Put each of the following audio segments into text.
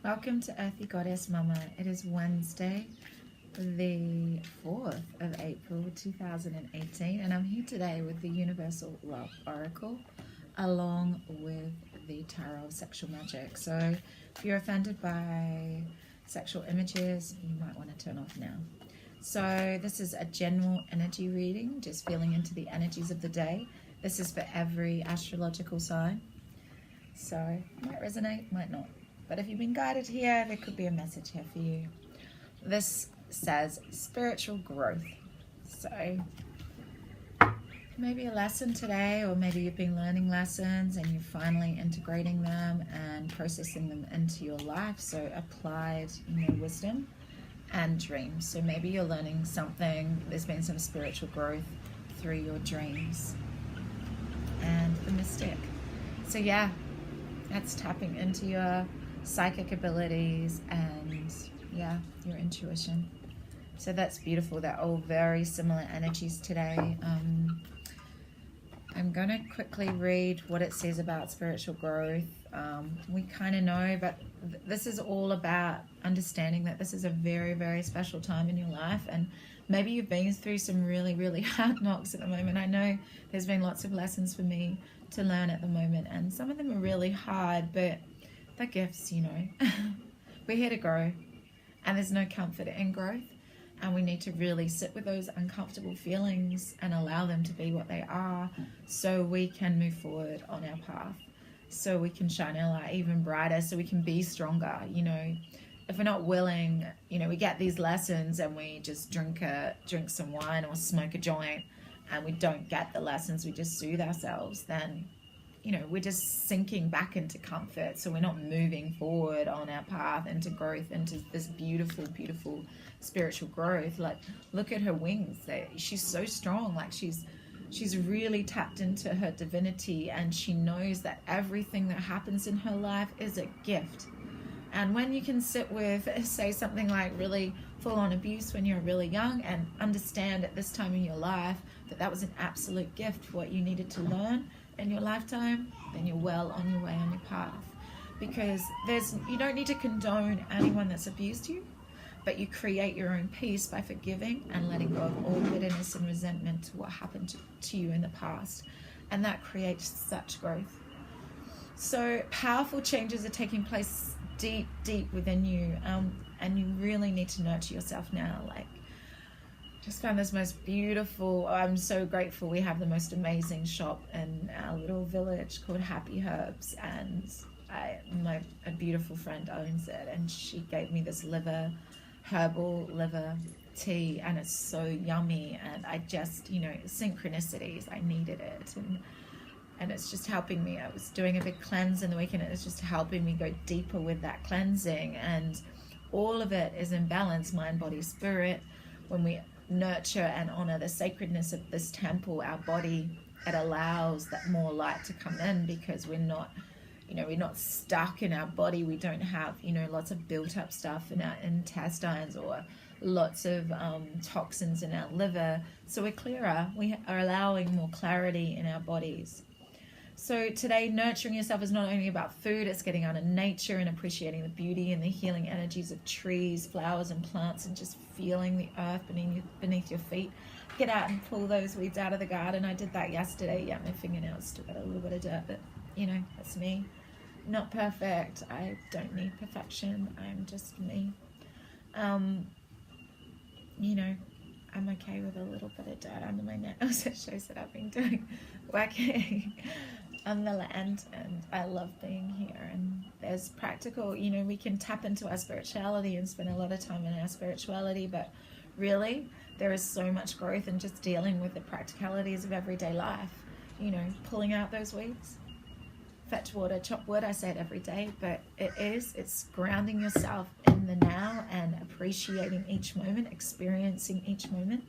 Welcome to Earthy Goddess Mama. It is Wednesday, the 4th of April 2018, and I'm here today with the Universal Love Oracle along with the Tarot of Sexual Magic. So if you're offended by sexual images, you might want to turn off now. So this is a general energy reading, just feeling into the energies of the day. This is for every astrological sign. So it might resonate, might not. But if you've been guided here, there could be a message here for you. This says spiritual growth. So maybe a lesson today, or maybe you've been learning lessons and you're finally integrating them and processing them into your life. So applied, wisdom and dreams. So maybe you're learning something. There's been some spiritual growth through your dreams. And the mystic. So yeah, that's tapping into your psychic abilities and your intuition. So that's beautiful. They're all very similar energies today. I'm going to quickly read what it says about spiritual growth. We kind of know, but this is all about understanding that this is a very, very special time in your life, and maybe you've been through some really, really hard knocks at the moment. I know there's been lots of lessons for me to learn at the moment, and some of them are really hard, but they're gifts, We're here to grow, and there's no comfort in growth, and we need to really sit with those uncomfortable feelings and allow them to be what they are, so we can move forward on our path, so we can shine our light even brighter, so we can be stronger. If we're not willing, we get these lessons and we just drink some wine or smoke a joint, and we don't get the lessons, we just soothe ourselves, then we're just sinking back into comfort. So we're not moving forward on our path into growth, into this beautiful, beautiful spiritual growth. Like, look at her wings. She's so strong. Like, she's really tapped into her divinity, and she knows that everything that happens in her life is a gift. And when you can sit with, say, something like really full-on abuse when you're really young, and understand at this time in your life that was an absolute gift for what you needed to learn in your lifetime, then you're well on your way on your path. Because you don't need to condone anyone that's abused you, but you create your own peace by forgiving and letting go of all bitterness and resentment to what happened to you in the past. And that creates such growth. So powerful changes are taking place deep, deep within you, and you really need to nurture yourself now. Just found this most beautiful, I'm so grateful we have the most amazing shop in our little village called Happy Herbs, and a beautiful friend owns it, and she gave me this herbal liver tea, and it's so yummy, and I just, synchronicities, I needed it, and it's just helping me. I was doing a big cleanse in the weekend, and it's just helping me go deeper with that cleansing, and all of it is in balance, mind, body, spirit. When we nurture and honor the sacredness of this temple, our body, it allows that more light to come in, because we're not stuck in our body. We don't have lots of built up stuff in our intestines, or lots of toxins in our liver. So we're clearer. We are allowing more clarity in our bodies. So today, nurturing yourself is not only about food, it's getting out in nature and appreciating the beauty and the healing energies of trees, flowers, and plants, and just feeling the earth beneath your feet. Get out and pull those weeds out of the garden. I did that yesterday. Yeah, my fingernails still got a little bit of dirt, but that's me. Not perfect. I don't need perfection. I'm just me. I'm okay with a little bit of dirt under my nails. It shows that I've been working on the land, and I love being here. And there's practical, we can tap into our spirituality and spend a lot of time in our spirituality, but really there is so much growth in just dealing with the practicalities of everyday life. Pulling out those weeds, fetch water, chop wood. I say it every day, but it's grounding yourself in the now and appreciating each moment, experiencing each moment.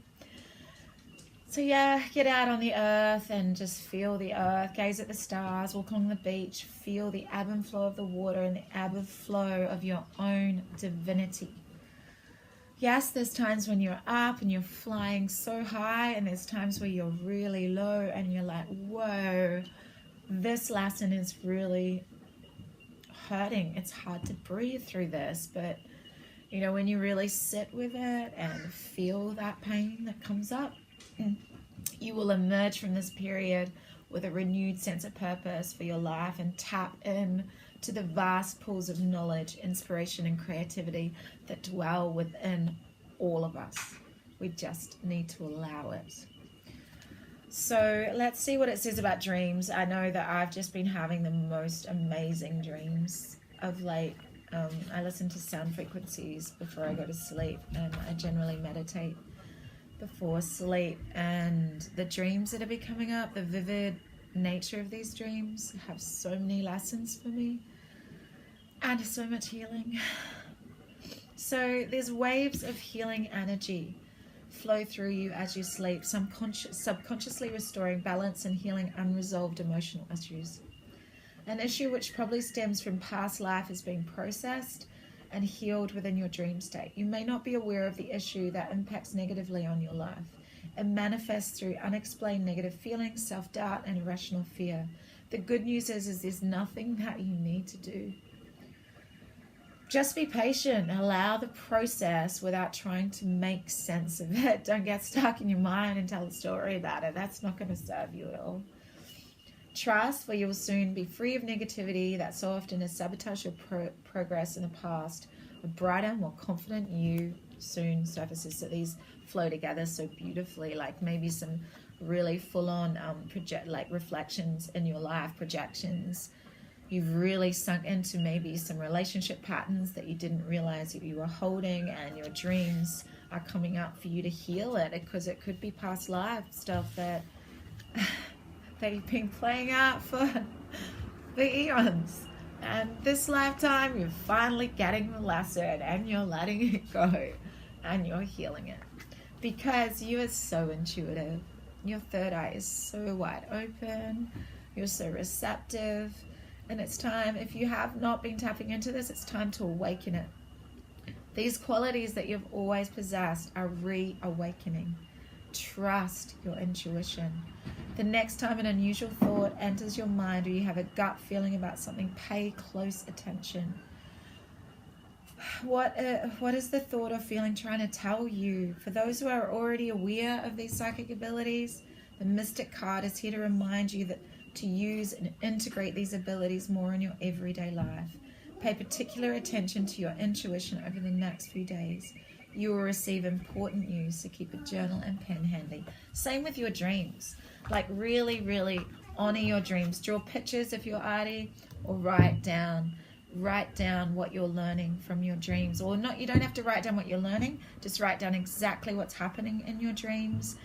So yeah, get out on the earth and just feel the earth, gaze at the stars, walk along the beach, feel the ebb and flow of the water and the ebb and flow of your own divinity. Yes, there's times when you're up and you're flying so high, and there's times where you're really low and you're like, whoa, this lesson is really hurting. It's hard to breathe through this, but you know, when you really sit with it and feel that pain that comes up, you will emerge from this period with a renewed sense of purpose for your life and tap in to the vast pools of knowledge, inspiration, and creativity that dwell within all of us. We just need to allow it. So let's see what it says about dreams. I know that I've just been having the most amazing dreams of late. I listen to sound frequencies before I go to sleep, and I generally meditate before sleep. And the dreams that have been coming up, the vivid nature of these dreams have so many lessons for me and so much healing. So there's waves of healing energy flow through you as you sleep, subconsciously restoring balance and healing unresolved emotional issues. An issue which probably stems from past life is being processed and healed within your dream state. You may not be aware of the issue that impacts negatively on your life. It manifests through unexplained negative feelings, self-doubt, and irrational fear. The good news is there's nothing that you need to do. Just be patient. Allow the process without trying to make sense of it. Don't get stuck in your mind and tell a story about it. That's not going to serve you at all. Trust, for you will soon be free of negativity that so often has sabotaged your progress in the past. A brighter, more confident you soon surfaces. So these flow together so beautifully, like maybe some really full-on reflections in your life, projections. You've really sunk into maybe some relationship patterns that you didn't realize you were holding, and your dreams are coming up for you to heal it, because it could be past life stuff that you've been playing out for eons. And this lifetime, you're finally getting the lesson and you're letting it go and you're healing it. Because you are so intuitive. Your third eye is so wide open. You're so receptive. And it's time, if you have not been tapping into this, it's time to awaken it. These qualities that you've always possessed are reawakening. Trust your intuition. The next time an unusual thought enters your mind or you have a gut feeling about something, pay close attention. What is the thought or feeling trying to tell you? For those who are already aware of these psychic abilities, the Mystic card is here to remind you that to use and integrate these abilities more in your everyday life. Pay particular attention to your intuition over the next few days. You will receive important news, so keep a journal and pen handy. Same with your dreams. Like really, really honor your dreams. Draw pictures if you're arty, or write down what you're learning from your dreams. Or not, you don't have to write down what you're learning, just write down exactly what's happening in your dreams.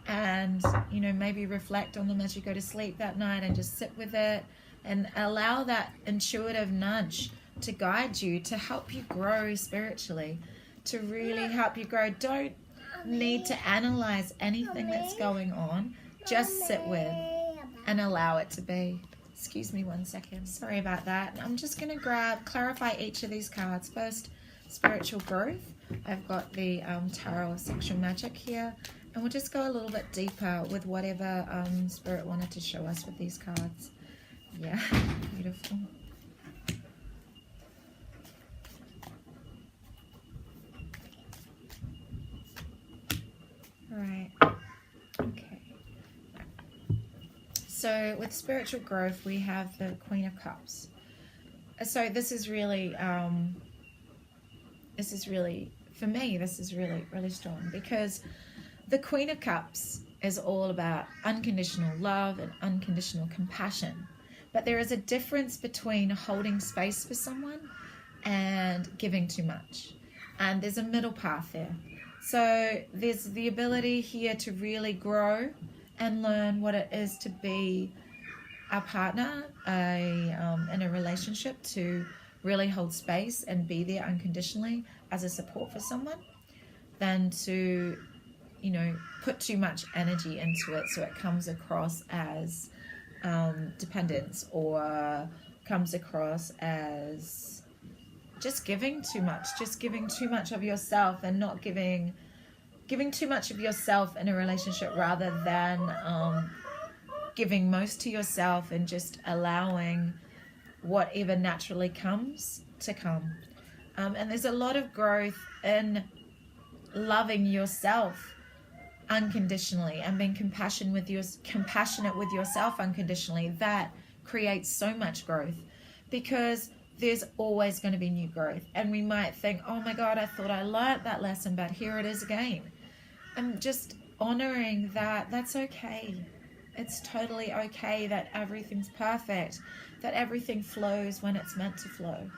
And, you know, maybe reflect on them as you go to sleep that night, and just sit with it and allow that intuitive nudge to guide you, to help you grow spiritually, to really help you grow. Don't need to analyze anything that's going on. Just sit with and allow it to be. Excuse me 1 second. Sorry about that. I'm just going to clarify each of these cards. First, spiritual growth. I've got the Tarot of Sexual Magic here. And we'll just go a little bit deeper with whatever Spirit wanted to show us with these cards. Yeah, beautiful. All right. Okay. So with spiritual growth, we have the Queen of Cups. So this is really, for me, this is really, really strong, because the Queen of Cups is all about unconditional love and unconditional compassion. But there is a difference between holding space for someone and giving too much. And there's a middle path there. So there's the ability here to really grow and learn what it is to be a partner in a relationship, to really hold space and be there unconditionally as a support for someone, than to, you know, put too much energy into it so it comes across as dependence, or comes across as just giving too much of yourself, and not giving too much of yourself in a relationship, rather than giving most to yourself and just allowing whatever naturally comes to come. And there's a lot of growth in loving yourself unconditionally and being compassionate with yourself unconditionally. That creates so much growth, because there's always going to be new growth. And we might think, oh my God, I thought I learned that lesson, but here it is again. And just honoring that that's okay. It's totally okay that everything's perfect, that everything flows when it's meant to flow.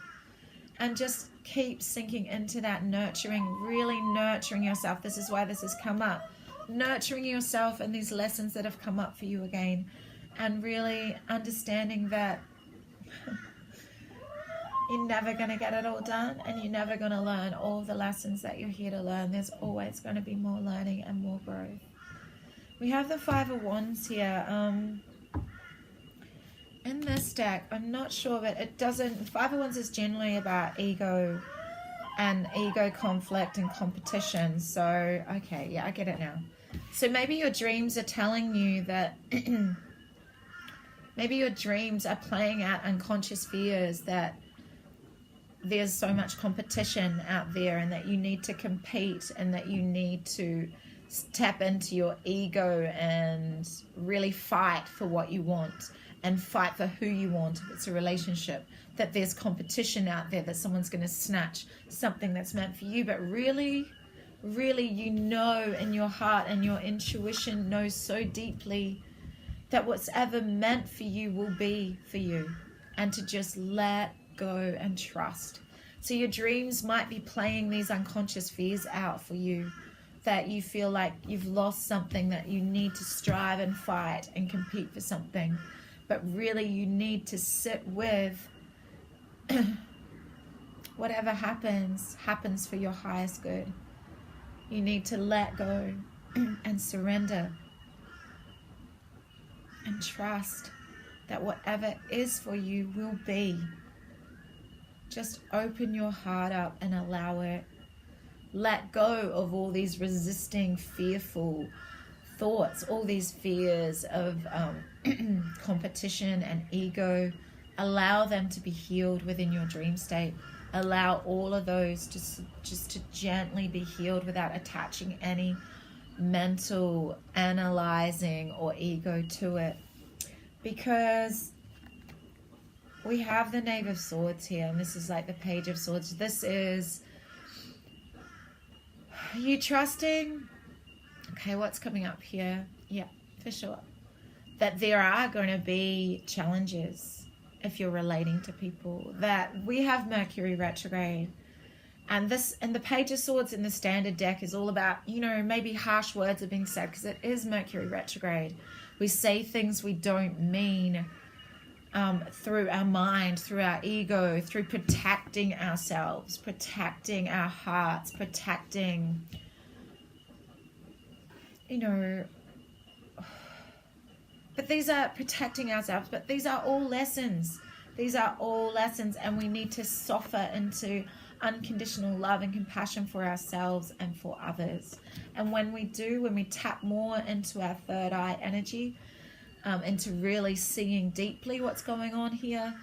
And just keep sinking into that nurturing, really nurturing yourself. This is why this has come up. Nurturing yourself and these lessons that have come up for you again. And really understanding that you're never going to get it all done, and you're never going to learn all the lessons that you're here to learn. There's always going to be more learning and more growth. We have the Five of Wands here. In this deck, I'm not sure, but it doesn't... Five of Wands is generally about ego and ego conflict and competition. So, okay, yeah, I get it now. So maybe your dreams are telling you that... maybe your dreams are playing out unconscious fears that there's so much competition out there, and that you need to compete, and that you need to tap into your ego and really fight for what you want, and fight for who you want. If it's a relationship, that there's competition out there, that someone's going to snatch something that's meant for you. But really, really, you know in your heart, and your intuition knows so deeply that what's ever meant for you will be for you, and to just let go and trust. So your dreams might be playing these unconscious fears out for you, that you feel like you've lost something, that you need to strive and fight and compete for something. But really you need to sit with whatever happens for your highest good. You need to let go and surrender and trust that whatever is for you will be. Just open your heart up and allow it. Let go of all these resisting, fearful thoughts, all these fears of competition and ego. Allow them to be healed within your dream state. Allow all of those just to gently be healed without attaching any mental analyzing or ego to it. Because we have the Knave of Swords here, and this is like the Page of Swords. This is you trusting. Okay, what's coming up here? Yeah, for sure. That there are going to be challenges if you're relating to people. That we have Mercury retrograde. And this, and the Page of Swords in the standard deck is all about, you know, maybe harsh words are being said because it is Mercury retrograde. We say things we don't mean through our mind, through our ego, through protecting ourselves, protecting our hearts, protecting, you know, but these are protecting ourselves, but these are all lessons. These are all lessons, and we need to soften into unconditional love and compassion for ourselves and for others. And when we do, when we tap more into our third eye energy, into really seeing deeply what's going on here,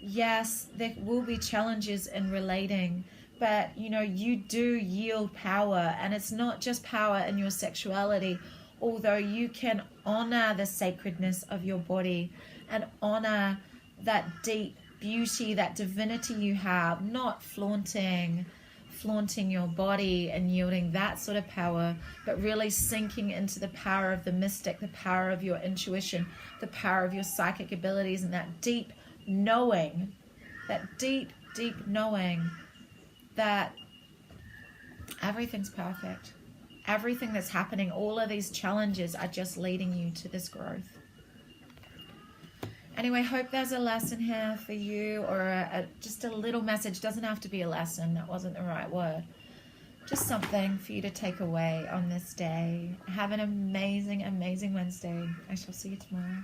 yes, there will be challenges in relating, but you know, you do yield power, and it's not just power in your sexuality, although you can honor the sacredness of your body and honor that deep beauty, that divinity you have, not flaunting your body and yielding that sort of power, but really sinking into the power of the mystic, the power of your intuition, the power of your psychic abilities, and that deep knowing, that deep knowing that everything's perfect. Everything that's happening, all of these challenges are just leading you to this growth. Anyway, hope there's a lesson here for you, or just a little message. Doesn't have to be a lesson. That wasn't the right word. Just something for you to take away on this day. Have an amazing, amazing Wednesday. I shall see you tomorrow.